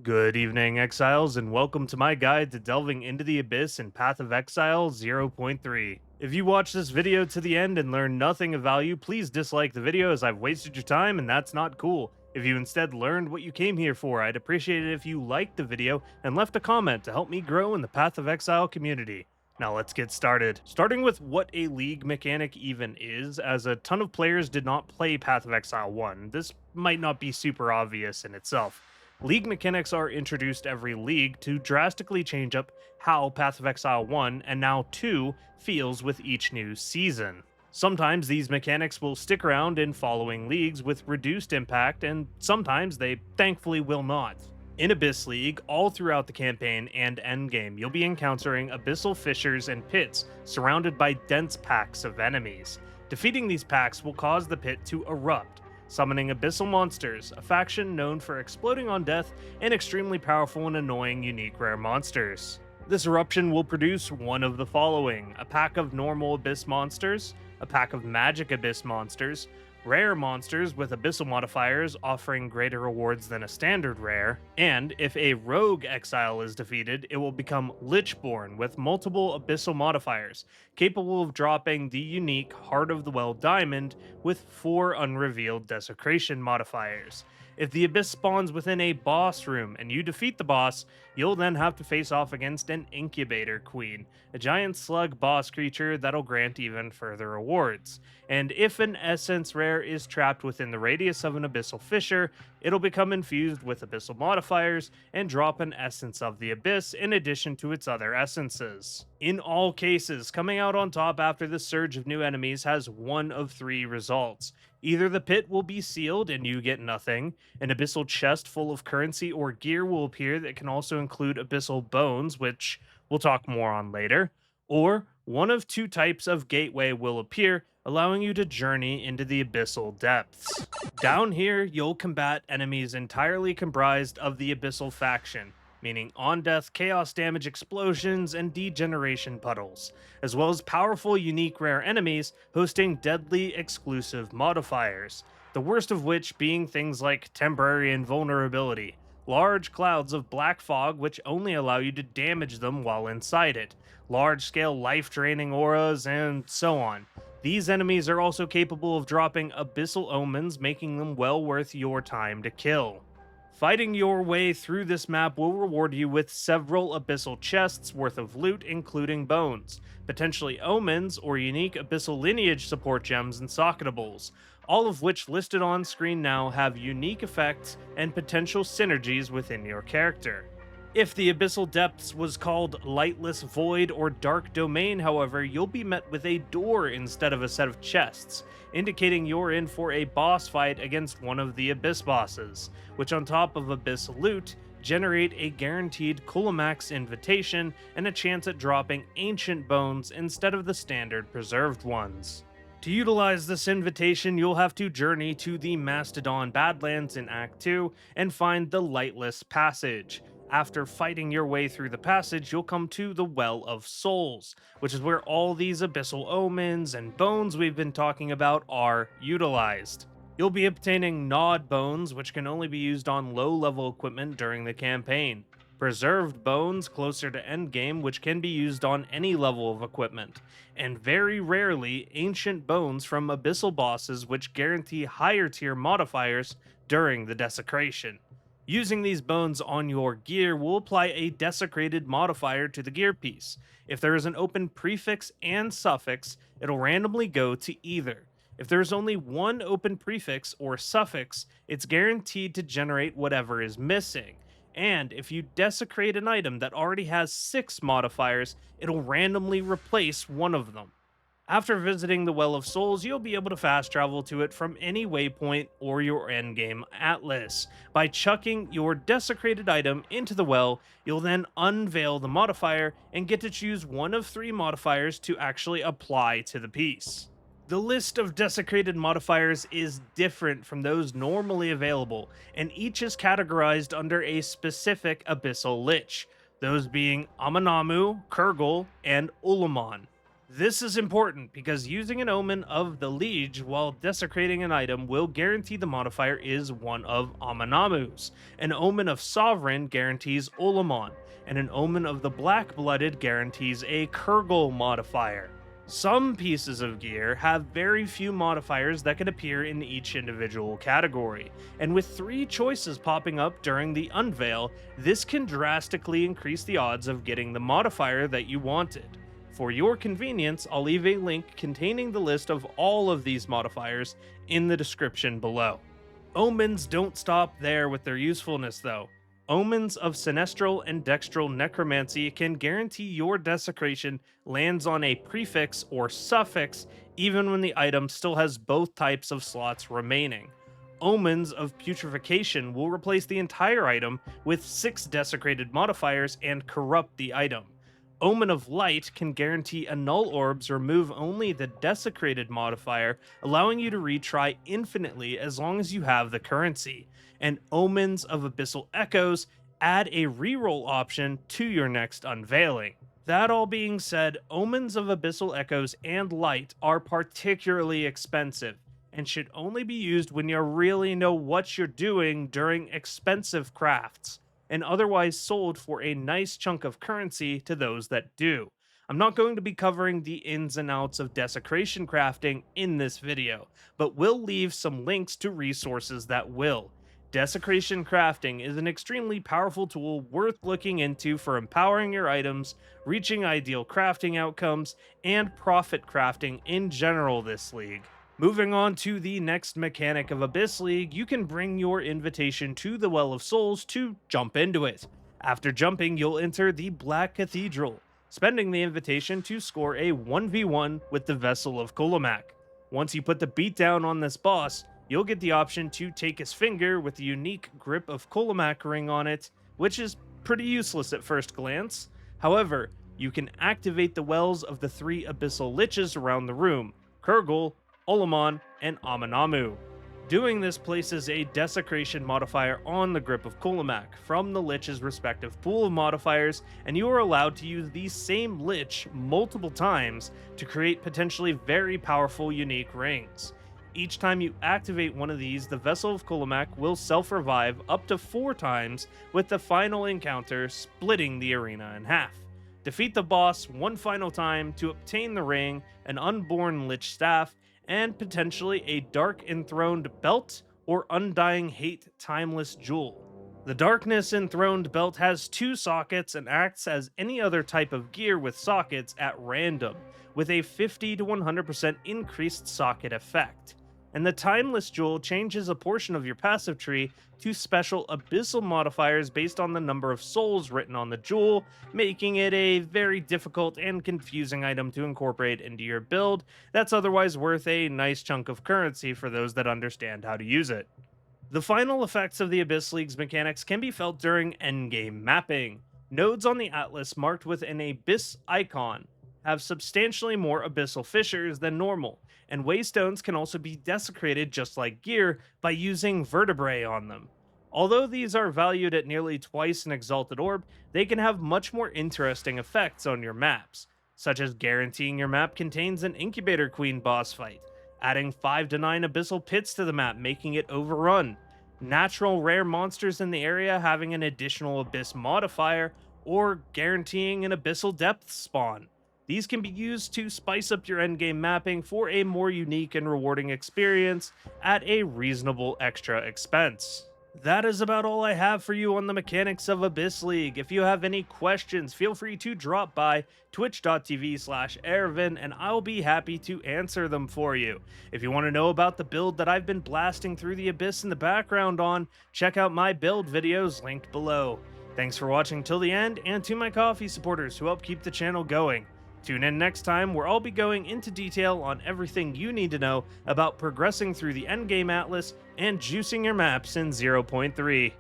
Good evening, Exiles, and welcome to my guide to delving into the Abyss in Path of Exile 0.3. If you watch this video to the end and learn nothing of value, please dislike the video as I've wasted your time and that's not cool. If you instead learned what you came here for, I'd appreciate it if you liked the video and left a comment to help me grow in the Path of Exile community. Now let's get started. Starting with what a league mechanic even is, as a ton of players did not play Path of Exile 1, this might not be super obvious in itself. League mechanics are introduced every league to drastically change up how Path of Exile 1 and now 2 feels with each new season. Sometimes these mechanics will stick around in following leagues with reduced impact, and sometimes they thankfully will not. In Abyss League, all throughout the campaign and endgame, you'll be encountering abyssal fissures and pits surrounded by dense packs of enemies. Defeating these packs will cause the pit to erupt, summoning abyssal monsters, a faction known for exploding on death and extremely powerful and annoying unique rare monsters. This eruption will produce one of the following: a pack of normal abyss monsters, a pack of magic abyss monsters, rare monsters with abyssal modifiers offering greater rewards than a standard rare, and if a rogue exile is defeated, it will become Lichborn with multiple abyssal modifiers, capable of dropping the unique Heart of the Well diamond with 4 unrevealed desecration modifiers. If the abyss spawns within a boss room and you defeat the boss, you'll then have to face off against an Incubator Queen, a giant slug boss creature that'll grant even further rewards. And if an essence rare is trapped within the radius of an abyssal fissure, it'll become infused with abyssal modifiers and drop an essence of the abyss in addition to its other essences. In all cases, coming out on top after the surge of new enemies has one of 3 results. Either the pit will be sealed and you get nothing, an abyssal chest full of currency or gear will appear that can also include abyssal bones, which we'll talk more on later, or one of 2 types of gateway will appear, allowing you to journey into the Abyssal Depths. Down here, you'll combat enemies entirely comprised of the Abyssal faction, meaning on-death chaos damage explosions and degeneration puddles, as well as powerful unique rare enemies hosting deadly exclusive modifiers, the worst of which being things like temporary invulnerability, large clouds of black fog which only allow you to damage them while inside it, large-scale life-draining auras, and so on. These enemies are also capable of dropping abyssal omens, making them well worth your time to kill. Fighting your way through this map will reward you with several abyssal chests worth of loot, including bones, potentially omens, or unique abyssal lineage support gems and socketables, all of which listed on screen now have unique effects and potential synergies within your character. If the Abyssal Depths was called Lightless Void or Dark Domain, however, you'll be met with a door instead of a set of chests, indicating you're in for a boss fight against one of the Abyss bosses, which on top of Abyss loot, generate a guaranteed Kulemak's invitation and a chance at dropping ancient bones instead of the standard preserved ones. To utilize this invitation, you'll have to journey to the Mastodon Badlands in Act 2 and find the Lightless Passage. After fighting your way through the passage, you'll come to the Well of Souls, which is where all these abyssal omens and bones we've been talking about are utilized. You'll be obtaining gnawed bones, which can only be used on low-level equipment during the campaign. Preserved bones closer to endgame, which can be used on any level of equipment. And very rarely, ancient bones from Abyssal Bosses, which guarantee higher tier modifiers during the desecration. Using these bones on your gear will apply a desecrated modifier to the gear piece. If there is an open prefix and suffix, it'll randomly go to either. If there is only one open prefix or suffix, it's guaranteed to generate whatever is missing. And if you desecrate an item that already has 6 modifiers, it'll randomly replace one of them. After visiting the Well of Souls, you'll be able to fast travel to it from any waypoint or your endgame atlas. By chucking your desecrated item into the well, you'll then unveil the modifier and get to choose one of 3 modifiers to actually apply to the piece. The list of desecrated modifiers is different from those normally available, and each is categorized under a specific Abyssal Lich, those being Amanamu, Kurgle, and Ulamon. This is important because using an Omen of the Liege while desecrating an item will guarantee the modifier is one of Amanamu's. An Omen of Sovereign guarantees Olamon, and an Omen of the Black-Blooded guarantees a Kurgle modifier. Some pieces of gear have very few modifiers that can appear in each individual category, and with 3 choices popping up during the unveil, this can drastically increase the odds of getting the modifier that you wanted. For your convenience, I'll leave a link containing the list of all of these modifiers in the description below. Omens don't stop there with their usefulness though. Omens of Sinestral and Dextral Necromancy can guarantee your desecration lands on a prefix or suffix even when the item still has both types of slots remaining. Omens of Putrefaction will replace the entire item with 6 desecrated modifiers and corrupt the item. Omen of Light can guarantee Annul Orbs remove only the desecrated modifier, allowing you to retry infinitely as long as you have the currency. And Omens of Abyssal Echoes add a reroll option to your next unveiling. That all being said, Omens of Abyssal Echoes and Light are particularly expensive, and should only be used when you really know what you're doing during expensive crafts, and otherwise sold for a nice chunk of currency to those that do. I'm not going to be covering the ins and outs of desecration crafting in this video, but will leave some links to resources that will. Desecration crafting is an extremely powerful tool worth looking into for empowering your items, reaching ideal crafting outcomes, and profit crafting in general this league. Moving on to the next mechanic of Abyss League, you can bring your invitation to the Well of Souls to jump into it. After jumping, you'll enter the Black Cathedral, spending the invitation to score a 1v1 with the Vessel of Kulemak. Once you put the beat down on this boss, you'll get the option to take his finger with the unique Grip of Kulemak ring on it, which is pretty useless at first glance. However, you can activate the wells of the 3 Abyssal Liches around the room, Kurgle, Olamon, and Amanamu. Doing this places a desecration modifier on the Grip of Kulemak from the Lich's respective pool of modifiers, and you are allowed to use the same Lich multiple times to create potentially very powerful unique rings. Each time you activate one of these, the Vessel of Kulemak will self-revive up to 4 times, with the final encounter splitting the arena in half. Defeat the boss one final time to obtain the ring, an Unborn Lich Staff, and potentially a Dark Enthroned Belt or Undying Hate Timeless Jewel. The Darkness Enthroned Belt has 2 sockets and acts as any other type of gear with sockets at random, with a 50 to 100% increased socket effect. And the Timeless Jewel changes a portion of your passive tree to special abyssal modifiers based on the number of souls written on the jewel, making it a very difficult and confusing item to incorporate into your build that's otherwise worth a nice chunk of currency for those that understand how to use it. The final effects of the Abyss League's mechanics can be felt during Endgame Mapping. Nodes on the Atlas marked with an Abyss icon have substantially more abyssal fissures than normal, and waystones can also be desecrated just like gear by using vertebrae on them. Although these are valued at nearly twice an Exalted Orb, they can have much more interesting effects on your maps, such as guaranteeing your map contains an Incubator Queen boss fight, adding 5 to 9 abyssal pits to the map making it overrun, natural rare monsters in the area having an additional abyss modifier, or guaranteeing an Abyssal Depths spawn. These can be used to spice up your endgame mapping for a more unique and rewarding experience at a reasonable extra expense. That is about all I have for you on the mechanics of Abyss League. If you have any questions, feel free to drop by twitch.tv/Ervin and I'll be happy to answer them for you. If you want to know about the build that I've been blasting through the Abyss in the background on, check out my build videos linked below. Thanks for watching till the end, and to my coffee supporters who help keep the channel going. Tune in next time where I'll be going into detail on everything you need to know about progressing through the Endgame Atlas and juicing your maps in 0.3.